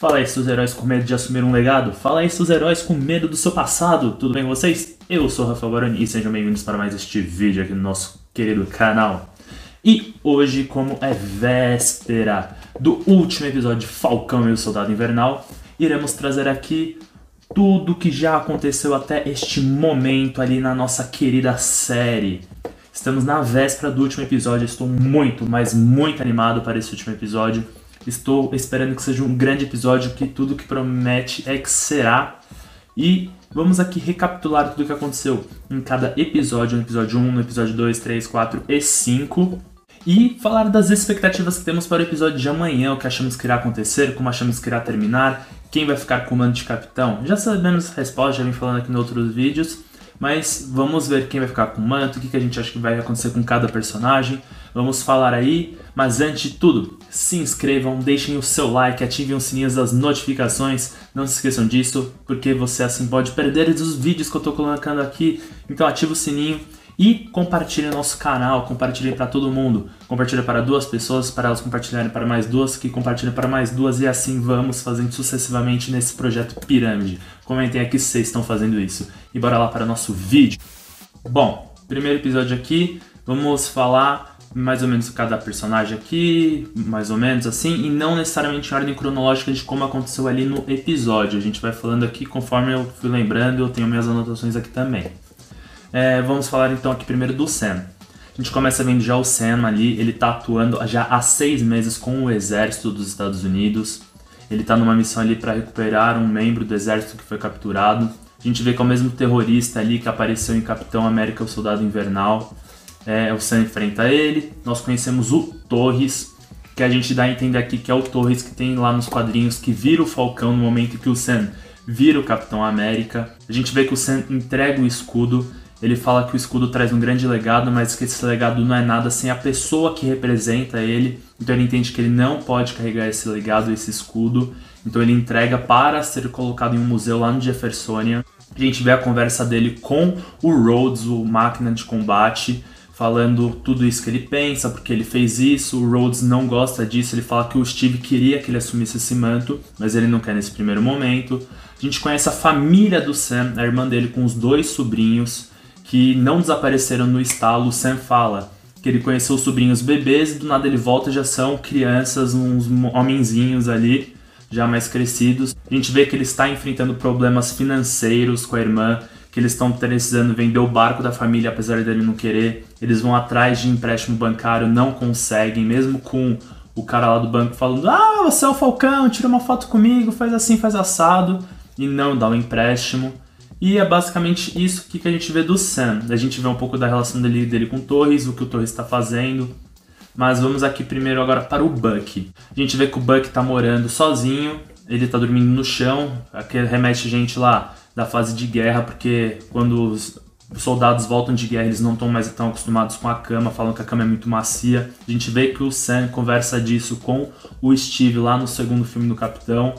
Fala aí, seus heróis com medo de assumir um legado. Fala aí, seus heróis com medo do seu passado. Tudo bem com vocês? Eu sou o Rafael Baroni e sejam bem-vindos para mais este vídeo aqui no nosso querido canal. E hoje, como é véspera do último episódio de Falcão e o Soldado Invernal, iremos trazer aqui tudo que já aconteceu até este momento ali na nossa querida série. Estamos na véspera do último episódio, estou muito, mas muito animado para esse último episódio. Estou esperando que seja um grande episódio, que tudo que promete é que será. E vamos aqui recapitular tudo o que aconteceu em cada episódio, no episódio 1, no episódio 2, 3, 4 e 5. E falar das expectativas que temos para o episódio de amanhã, o que achamos que irá acontecer, como achamos que irá terminar, quem vai ficar com o manto de capitão. Já sabemos a resposta, já vim falando aqui em outros vídeos, mas vamos ver quem vai ficar com o manto, o que a gente acha que vai acontecer com cada personagem. Vamos falar aí, mas antes de tudo, se inscrevam, deixem o seu like, ativem os sininhos das notificações, não se esqueçam disso, porque você assim pode perder os vídeos que eu estou colocando aqui. Então ativa o sininho e compartilhem nosso canal, compartilhem para todo mundo. Compartilhem para 2 pessoas, para elas compartilharem para mais 2, que compartilhem para mais 2 e assim vamos fazendo sucessivamente nesse projeto Pirâmide. Comentem aqui se vocês estão fazendo isso. E bora lá para o nosso vídeo. Bom, primeiro episódio aqui, vamos falar mais ou menos cada personagem aqui, mais ou menos assim, e não necessariamente em ordem cronológica de como aconteceu ali no episódio. A gente vai falando aqui conforme eu fui lembrando, eu tenho minhas anotações aqui também. Vamos falar então aqui primeiro do Sam. A gente começa vendo já o Sam ali, ele tá atuando já há 6 meses com o exército dos Estados Unidos. Ele tá numa missão ali para recuperar um membro do exército que foi capturado. A gente vê que é o mesmo terrorista ali que apareceu em Capitão América, o Soldado Invernal. O Sam enfrenta ele. Nós conhecemos o Torres, que a gente dá a entender aqui que é o Torres que tem lá nos quadrinhos, que vira o Falcão no momento que o Sam vira o Capitão América. A gente vê que o Sam entrega o escudo. Ele fala que o escudo traz um grande legado, mas que esse legado não é nada sem a pessoa que representa ele. Então ele entende que ele não pode carregar esse legado, esse escudo. Então ele entrega para ser colocado em um museu lá no Jeffersonia. A gente vê a conversa dele com o Rhodes, o máquina de combate, falando tudo isso que ele pensa, porque ele fez isso. O Rhodes não gosta disso, ele fala que o Steve queria que ele assumisse esse manto, mas ele não quer nesse primeiro momento. A gente conhece a família do Sam, a irmã dele com os 2 sobrinhos, que não desapareceram no estalo. O Sam fala que ele conheceu os sobrinhos bebês e do nada ele volta e já são crianças, uns homenzinhos ali, já mais crescidos. A gente vê que ele está enfrentando problemas financeiros com a irmã, que eles estão precisando vender o barco da família, apesar dele não querer. Eles vão atrás de empréstimo bancário, não conseguem, mesmo com o cara lá do banco falando: "Ah, você é o Falcão, tira uma foto comigo, faz assim, faz assado", e não dá o empréstimo. E é basicamente isso que a gente vê do Sam. A gente vê um pouco da relação dele com o Torres, o que o Torres está fazendo. Mas vamos aqui primeiro agora para o Bucky. A gente vê que o Bucky está morando sozinho, ele está dormindo no chão. Aqui remete a gente lá da fase de guerra, porque quando os soldados voltam de guerra, eles não estão mais tão acostumados com a cama, falam que a cama é muito macia. A gente vê que o Sam conversa disso com o Steve lá no segundo filme do Capitão.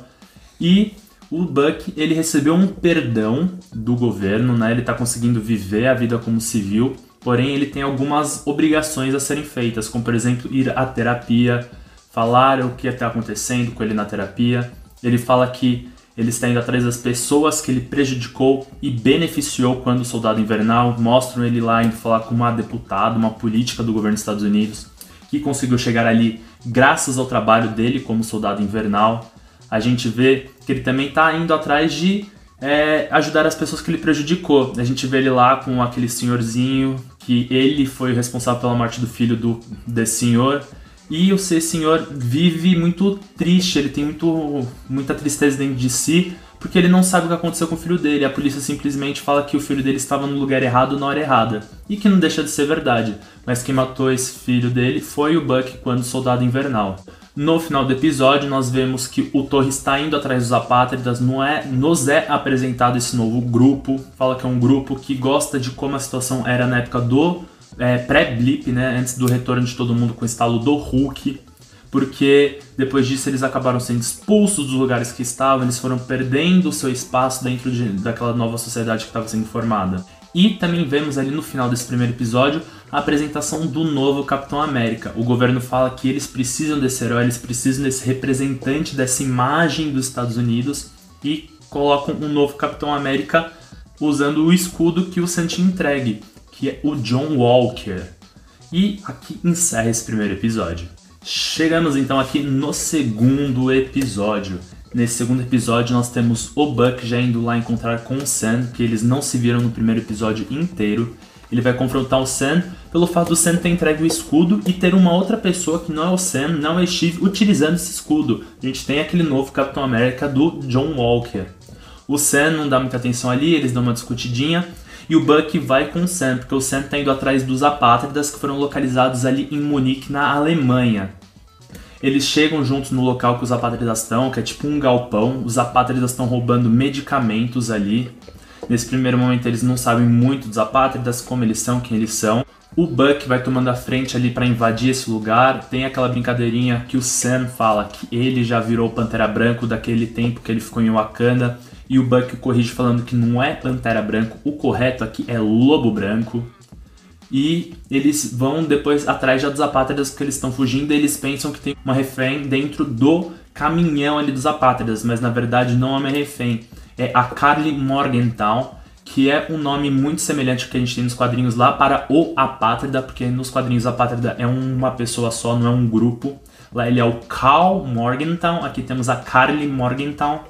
E o Bucky, ele recebeu um perdão do governo, né? Ele está conseguindo viver a vida como civil, porém ele tem algumas obrigações a serem feitas, como por exemplo ir à terapia, falar o que está acontecendo com ele na terapia. Ele fala que ele está indo atrás das pessoas que ele prejudicou e beneficiou quando o Soldado Invernal. Mostram ele lá indo falar com uma deputada, uma política do governo dos Estados Unidos, que conseguiu chegar ali graças ao trabalho dele como Soldado Invernal. A gente vê que ele também está indo atrás de ajudar as pessoas que ele prejudicou. A gente vê ele lá com aquele senhorzinho, que ele foi o responsável pela morte do filho desse senhor. E esse senhor vive muito triste, ele tem muita tristeza dentro de si, porque ele não sabe o que aconteceu com o filho dele. A polícia simplesmente fala que o filho dele estava no lugar errado na hora errada. E que não deixa de ser verdade. Mas quem matou esse filho dele foi o Bucky quando o Soldado Invernal. No final do episódio, nós vemos que o Torres está indo atrás dos apátridas, nos é apresentado esse novo grupo. Fala que é um grupo que gosta de como a situação era na época do pré-blip, né, antes do retorno de todo mundo com o estalo do Hulk, porque depois disso eles acabaram sendo expulsos dos lugares que estavam, eles foram perdendo o seu espaço dentro daquela nova sociedade que estava sendo formada. E também vemos ali no final desse primeiro episódio a apresentação do novo Capitão América. O governo fala que eles precisam desse herói, eles precisam desse representante, dessa imagem dos Estados Unidos, e colocam um novo Capitão América usando o escudo que o Sam tinha entregue, que é o John Walker. E aqui encerra esse primeiro episódio. Chegamos então aqui no segundo episódio. Nesse segundo episódio nós temos o Buck já indo lá encontrar com o Sam, que eles não se viram no primeiro episódio inteiro. Ele vai confrontar o Sam pelo fato do Sam ter entregue o escudo e ter uma outra pessoa que não é o Sam, não é Steve, utilizando esse escudo. A gente tem aquele novo Capitão América do John Walker. O Sam não dá muita atenção ali, eles dão uma discutidinha e o Buck vai com o Sam, porque o Sam está indo atrás dos apátridas que foram localizados ali em Munique, na Alemanha. Eles chegam juntos no local que os apátridas estão, que é tipo um galpão. Os apátridas estão roubando medicamentos ali. Nesse primeiro momento eles não sabem muito dos apátridas, como eles são, quem eles são. O Buck vai tomando a frente ali para invadir esse lugar. Tem aquela brincadeirinha que o Sam fala que ele já virou Pantera Branco daquele tempo que ele ficou em Wakanda. E o Buck corrige falando que não é Pantera Branco, o correto aqui é Lobo Branco. E eles vão depois atrás já dos apátridas porque eles estão fugindo e eles pensam que tem uma refém dentro do caminhão ali dos apátridas, mas na verdade não é uma refém, é a Karli Morgenthau, que é um nome muito semelhante ao que a gente tem nos quadrinhos lá para o apátrida, porque nos quadrinhos apátrida é uma pessoa só, não é um grupo. Lá ele é o Karl Morgenthau, aqui temos a Karli Morgenthau.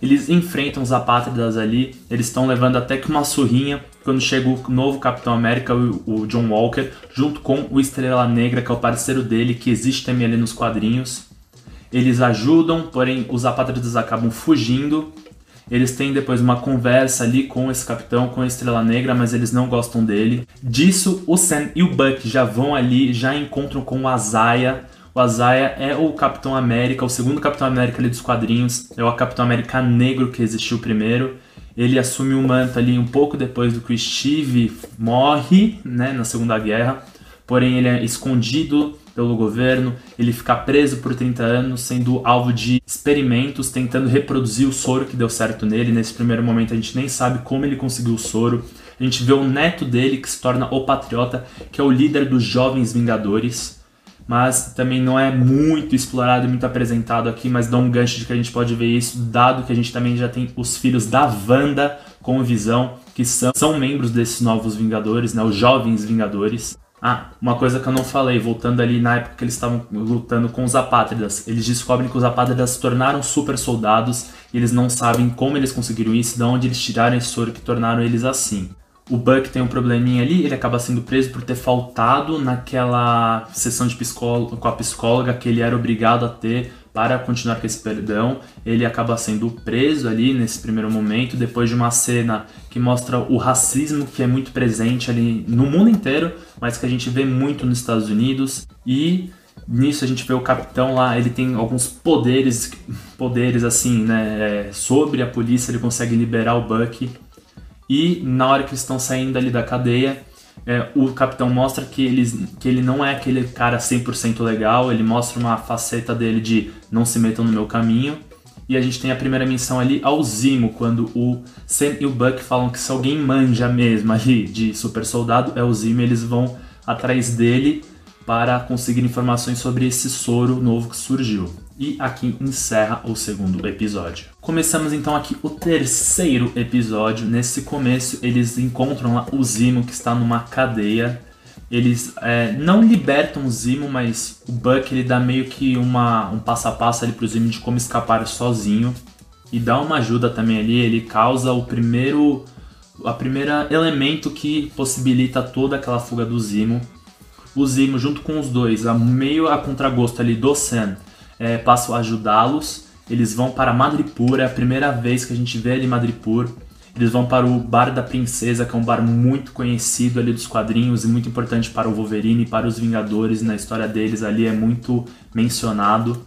Eles enfrentam os apátridas ali, eles estão levando até que uma surrinha quando chega o novo Capitão América, o John Walker, junto com o Estrela Negra, que é o parceiro dele, que existe também ali nos quadrinhos. Eles ajudam, porém os apátridas acabam fugindo. Eles têm depois uma conversa ali com esse capitão, com a Estrela Negra, mas eles não gostam dele. Disso, o Sam e o Buck já vão ali, já encontram com o Isaiah. O Isaiah é o Capitão América, o segundo Capitão América ali dos quadrinhos. É o Capitão América negro que existiu primeiro. Ele assume o manto ali um pouco depois do que o Steve morre, né, na Segunda Guerra. Porém, ele é escondido pelo governo, ele fica preso por 30 anos, sendo alvo de experimentos, tentando reproduzir o soro que deu certo nele. Nesse primeiro momento a gente nem sabe como ele conseguiu o soro. A gente vê o neto dele, que se torna o Patriota, que é o líder dos Jovens Vingadores. Mas também não é muito explorado e muito apresentado aqui, mas dá um gancho de que a gente pode ver isso, dado que a gente também já tem os filhos da Wanda com Visão, que são membros desses novos Vingadores, né, os Jovens Vingadores. Ah, uma coisa que eu não falei, voltando ali na época que eles estavam lutando com os apátridas, eles descobrem que os apátridas se tornaram super soldados e eles não sabem como eles conseguiram isso, de onde eles tiraram esse soro que tornaram eles assim. O Buck tem um probleminha ali, ele acaba sendo preso por ter faltado naquela sessão de com a psicóloga que ele era obrigado a ter para continuar com esse perdão. Ele acaba sendo preso ali nesse primeiro momento, depois de uma cena que mostra o racismo que é muito presente ali no mundo inteiro, mas que a gente vê muito nos Estados Unidos. E nisso a gente vê o capitão lá, ele tem alguns poderes assim, né, sobre a polícia, ele consegue liberar o Buck. E na hora que eles estão saindo ali da cadeia, o capitão mostra que ele não é aquele cara 100% legal, ele mostra uma faceta dele de não se metam no meu caminho. E a gente tem a primeira menção ali ao Zimo, quando o Sam e o Buck falam que se alguém manja mesmo ali de super soldado é o Zimo, eles vão atrás dele para conseguir informações sobre esse soro novo que surgiu. E aqui encerra o segundo episódio. Começamos então aqui o terceiro episódio. Nesse começo eles encontram lá o Zimo, que está numa cadeia. Eles não libertam o Zimo, mas o Buck ele dá meio que um passo a passo ali pro Zimo de como escapar sozinho. E dá uma ajuda também ali, ele causa a primeira elemento que possibilita toda aquela fuga do Zimo. O Zimo, junto com os dois, meio a contragosto ali do Sam, passam a ajudá-los. Eles vão para Madripoor, é a primeira vez que a gente vê ali Madripoor. Eles vão para o Bar da Princesa, que é um bar muito conhecido ali dos quadrinhos e muito importante para o Wolverine e para os Vingadores. Na história deles ali é muito mencionado.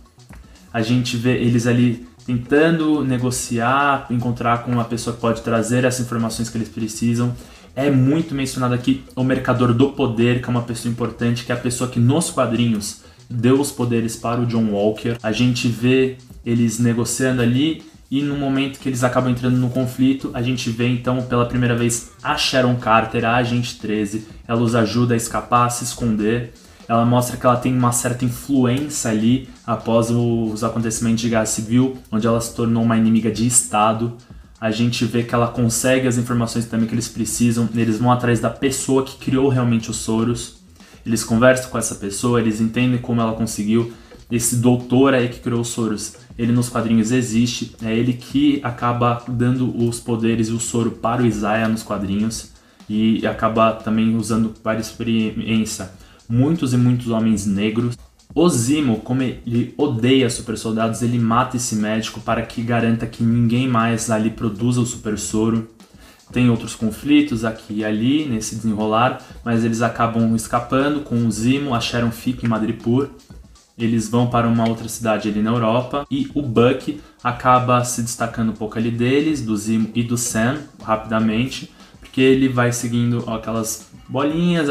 A gente vê eles ali tentando negociar, encontrar com uma pessoa que pode trazer essas informações que eles precisam. É muito mencionado aqui o Mercador do Poder, que é uma pessoa importante, que é a pessoa que nos quadrinhos deu os poderes para o John Walker. A gente vê eles negociando ali E no momento que eles acabam entrando no conflito, a gente vê então pela primeira vez a Sharon Carter, a Agente 13. Ela os ajuda a escapar, a se esconder. Ela mostra que ela tem uma certa influência ali após os acontecimentos de Guerra Civil, onde ela se tornou uma inimiga de Estado. A gente vê que ela consegue as informações também que eles precisam. Eles vão atrás da pessoa que criou realmente os Soros. Eles conversam com essa pessoa, eles entendem como ela conseguiu. Esse doutor aí que criou os Soros, ele nos quadrinhos existe. É ele que acaba dando os poderes e o soro para o Isaiah nos quadrinhos. E acaba também usando várias experiências. Muitos e muitos homens negros. O Zemo, como ele odeia super soldados, ele mata esse médico para que garanta que ninguém mais ali produza o super soro. Tem outros conflitos aqui e ali nesse desenrolar, mas eles acabam escapando com o Zemo. A Sharon fica em Madripoor. Eles vão para uma outra cidade ali na Europa e o Buck acaba se destacando um pouco ali deles, do Zemo e do Sam, rapidamente, porque ele vai seguindo aquelas bolinhas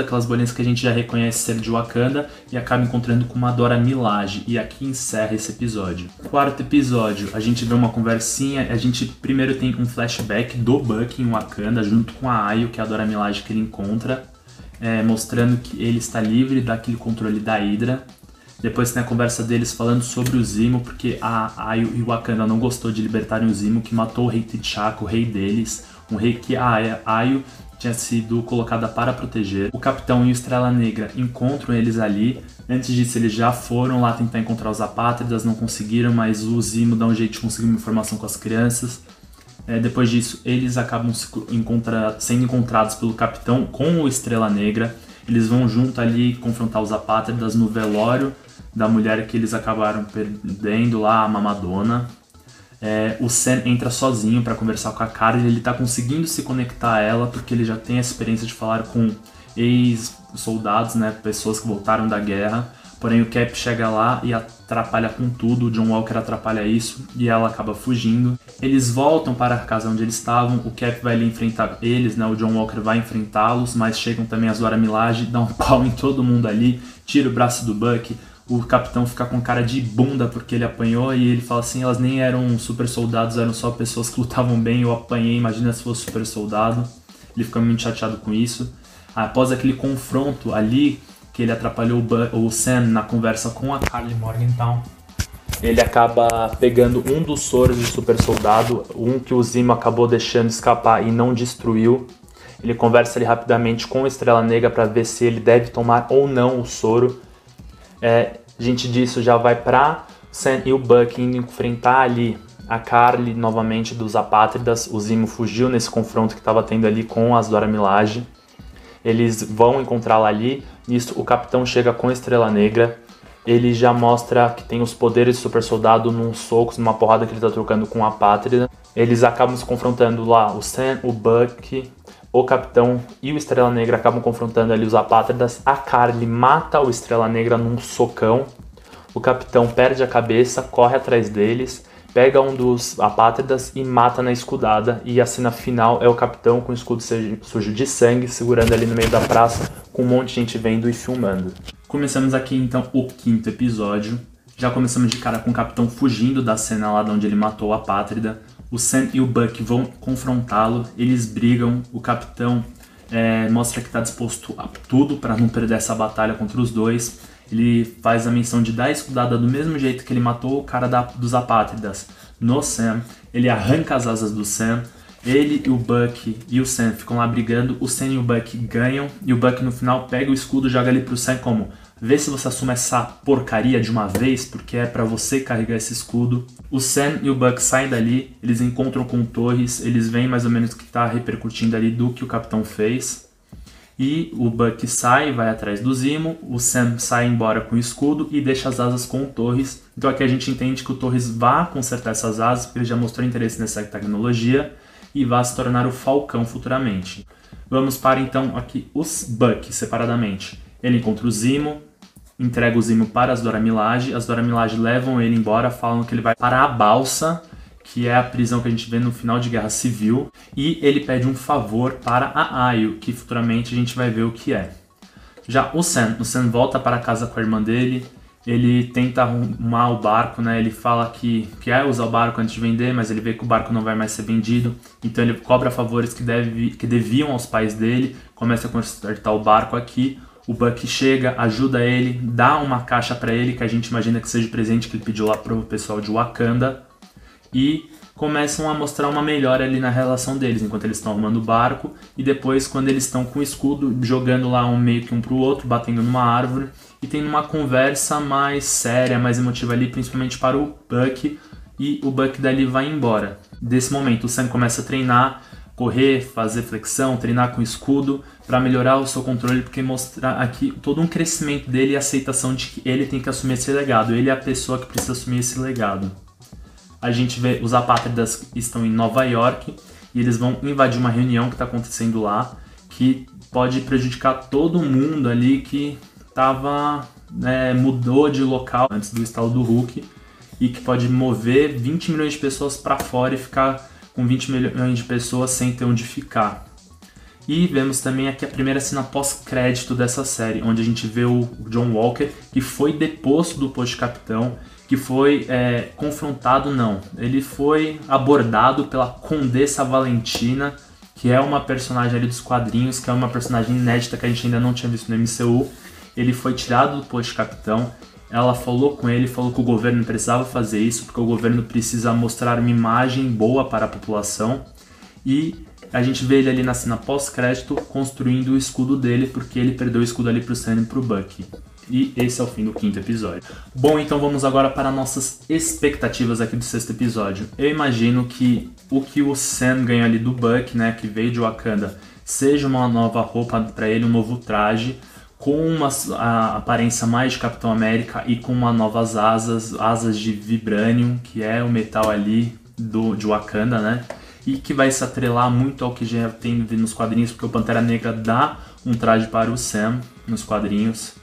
que a gente já reconhece ser de Wakanda e acaba encontrando com uma Dora Milaje. E aqui encerra esse episódio. Quarto episódio, a gente vê uma conversinha. A gente primeiro tem um flashback do Buck em Wakanda junto com a Ayo, que é a Dora Milaje que ele encontra, mostrando que ele está livre daquele controle da Hydra. Depois tem a conversa deles falando sobre o Zemo, porque a Ayo e o Wakanda não gostou de libertarem o Zemo, que matou o rei T'Chaka, o rei deles, um rei que a Ayo tinha sido colocada para proteger. O Capitão e o Estrela Negra encontram eles ali. Antes disso, eles já foram lá tentar encontrar os apátridas, não conseguiram, mas o Zemo dá um jeito de conseguir uma informação com as crianças. Depois disso, eles acabam sendo encontrados pelo Capitão com o Estrela Negra. Eles vão junto ali confrontar os apátridas no velório da mulher que eles acabaram perdendo lá, a Mamadona. O Sam entra sozinho para conversar com a Carly. Ele tá conseguindo se conectar a ela porque ele já tem a experiência de falar com ex-soldados, né, pessoas que voltaram da guerra. Porém o Cap chega lá e atrapalha com tudo. O John Walker atrapalha isso e ela acaba fugindo. Eles voltam para a casa onde eles estavam. O Cap vai ali enfrentar eles, né? O John Walker vai enfrentá-los, mas chegam também as Dora Milaje, dá um pau em todo mundo ali, tira o braço do Buck. O Capitão fica com cara de bunda porque ele apanhou e ele fala assim: elas nem eram super soldados, eram só pessoas que lutavam bem. Eu apanhei, imagina se fosse super soldado. Ele fica muito chateado com isso. Após aquele confronto ali, que ele atrapalhou o Sam na conversa com a Karli Morgenthau, ele acaba pegando um dos soros do super soldado, um que o Zemo acabou deixando escapar e não destruiu. Ele conversa ali rapidamente com a Estrela Negra para ver se ele deve tomar ou não o soro. Gente disso já vai pra Sam e o Buck indo enfrentar ali a Karli novamente dos apátridas. O Zemo fugiu nesse confronto que estava tendo ali com as Dora Milaje. Eles vão encontrá-la ali. Nisso o Capitão chega com a Estrela Negra. Ele já mostra que tem os poderes do super soldado num soco, numa porrada que ele tá trocando com a Apátrida. Eles acabam se confrontando lá, o Sam, o Buck, o Capitão e o Estrela Negra acabam confrontando ali os Apátridas. A Karli mata o Estrela Negra num socão. O Capitão perde a cabeça, corre atrás deles, pega um dos Apátridas e mata na escudada. E a cena final é o Capitão com o escudo sujo de sangue, segurando ali no meio da praça, com um monte de gente vendo e filmando. Começamos aqui então o quinto episódio. Já começamos de cara com o Capitão fugindo da cena lá de onde ele matou a Apátrida. O Sam e o Buck vão confrontá-lo, eles brigam, o Capitão mostra que está disposto a tudo para não perder essa batalha contra os dois. Ele faz a menção de dar a escudada do mesmo jeito que ele matou o cara dos Apátridas no Sam. Ele arranca as asas do Sam. Ele e o Buck e o Sam ficam lá brigando. O Sam e o Buck ganham. E o Buck no final pega o escudo e joga ali pro Sam como: vê se você assume essa porcaria de uma vez, porque é pra você carregar esse escudo. O Sam e o Buck saem dali. Eles encontram com o Torres. Eles veem mais ou menos o que tá repercutindo ali do que o Capitão fez. E o Buck sai, vai atrás do Zemo. O Sam sai embora com o escudo e deixa as asas com o Torres. Então aqui a gente entende que o Torres vai consertar essas asas, porque ele já mostrou interesse nessa tecnologia e vai se tornar o Falcão futuramente. Vamos para então aqui os Buck separadamente. Ele encontra o Zemo, entrega o Zemo para as Dora Milaje. As Dora Milaje levam ele embora, falam que ele vai para a Balsa, que é a prisão que a gente vê no final de Guerra Civil, e ele pede um favor para a Ayo, que futuramente a gente vai ver o que é. Já o Sam volta para casa com a irmã dele. ele tenta arrumar o barco, né? Ele fala que quer usar o barco antes de vender, mas ele vê que o barco não vai mais ser vendido. Então ele cobra favores que deviam aos pais dele, começa a consertar o barco aqui. O Bucky chega, ajuda ele, dá uma caixa para ele, que a gente imagina que seja o presente que ele pediu lá pro pessoal de Wakanda. E começam a mostrar uma melhora ali na relação deles, enquanto eles estão arrumando o barco. E depois, quando eles estão com o escudo, jogando lá meio que um pro outro, batendo numa árvore. E tem uma conversa mais séria, mais emotiva ali, principalmente para o Bucky. E o Bucky dali vai embora. Desse momento, o Sam começa a treinar, correr, fazer flexão, treinar com escudo para melhorar o seu controle, porque mostrar aqui todo um crescimento dele e a aceitação de que ele tem que assumir esse legado. Ele é a pessoa que precisa assumir esse legado. A gente vê os apátridas que estão em Nova York e eles vão invadir uma reunião que está acontecendo lá, que pode prejudicar todo mundo ali que mudou de local antes do estalo do Hulk e que pode mover 20 milhões de pessoas para fora e ficar com 20 milhões de pessoas sem ter onde ficar. E vemos também aqui a primeira cena pós-crédito dessa série, onde a gente vê o John Walker, que foi deposto do posto de capitão, que foi confrontado, não. Ele foi abordado pela Condessa Valentina, que é uma personagem ali dos quadrinhos, que é uma personagem inédita que a gente ainda não tinha visto no MCU. Ele foi tirado do posto de capitão. Ela falou com ele, falou que o governo precisava fazer isso, porque o governo precisa mostrar uma imagem boa para a população. E a gente vê ele ali na cena pós-crédito construindo o escudo dele, porque ele perdeu o escudo ali pro Sam e pro Bucky. E esse é o fim do 5º episódio. Bom, então vamos agora para nossas expectativas aqui do 6º episódio. Eu imagino que o Sam ganha ali do Bucky, né, que veio de Wakanda, seja uma nova roupa para ele, um novo traje, com a aparência mais de Capitão América e com uma novas asas de Vibranium, que é o metal ali de Wakanda, né? E que vai se atrelar muito ao que já tem nos quadrinhos, porque o Pantera Negra dá um traje para o Sam nos quadrinhos.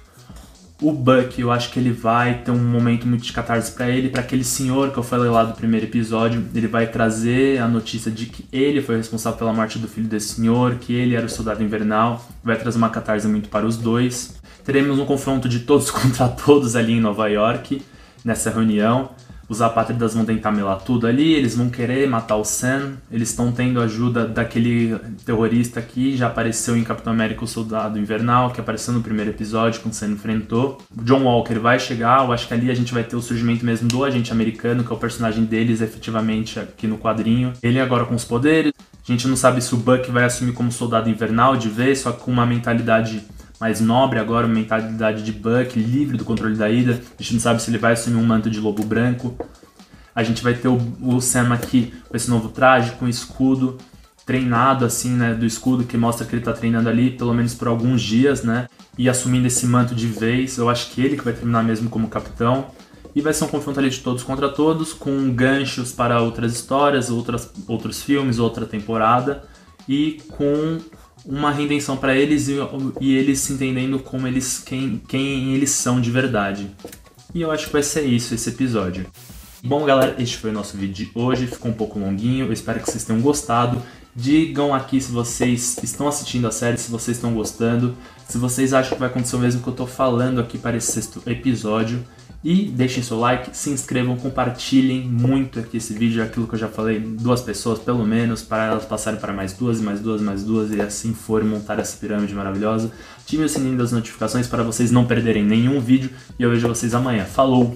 O Bucky, eu acho que ele vai ter um momento muito de catarse para ele, para aquele senhor que eu falei lá do primeiro episódio. Ele vai trazer a notícia de que ele foi responsável pela morte do filho desse senhor, que ele era o soldado invernal. Vai trazer uma catarse muito para os dois. Teremos um confronto de todos contra todos ali em Nova York, nessa reunião. Os apátridas vão tentar melar tudo ali, eles vão querer matar o Sam, eles estão tendo ajuda daquele terrorista que já apareceu em Capitão América, o Soldado Invernal, que apareceu no primeiro episódio, quando o Sam enfrentou. O John Walker vai chegar, eu acho que ali a gente vai ter o surgimento mesmo do agente americano, que é o personagem deles efetivamente aqui no quadrinho. Ele agora com os poderes, a gente não sabe se o Bucky vai assumir como Soldado Invernal de vez, só com uma mentalidade mais nobre agora, uma mentalidade de Bucky, livre do controle da Hydra. A gente não sabe se ele vai assumir um manto de lobo branco. A gente vai ter o Sam aqui com esse novo traje, com escudo, treinado assim, né, do escudo, que mostra que ele tá treinando ali, pelo menos por alguns dias, né, e assumindo esse manto de vez. Eu acho que ele que vai terminar mesmo como capitão. E vai ser um confronto ali de todos contra todos, com ganchos para outras histórias, outros filmes, outra temporada, e com uma redenção para eles e eles se entendendo como quem eles são de verdade. E eu acho que vai ser isso, esse episódio. Bom, galera, este foi o nosso vídeo de hoje. Ficou um pouco longuinho, eu espero que vocês tenham gostado. Digam aqui se vocês estão assistindo a série, se vocês estão gostando, se vocês acham que vai acontecer o mesmo que eu tô falando aqui para esse 6º episódio. E deixem seu like, se inscrevam, compartilhem muito aqui esse vídeo, aquilo que eu já falei, 2 pessoas pelo menos, para elas passarem para mais 2, mais 2, mais 2 e assim forem montar essa pirâmide maravilhosa. Ativem o sininho das notificações para vocês não perderem nenhum vídeo e eu vejo vocês amanhã. Falou!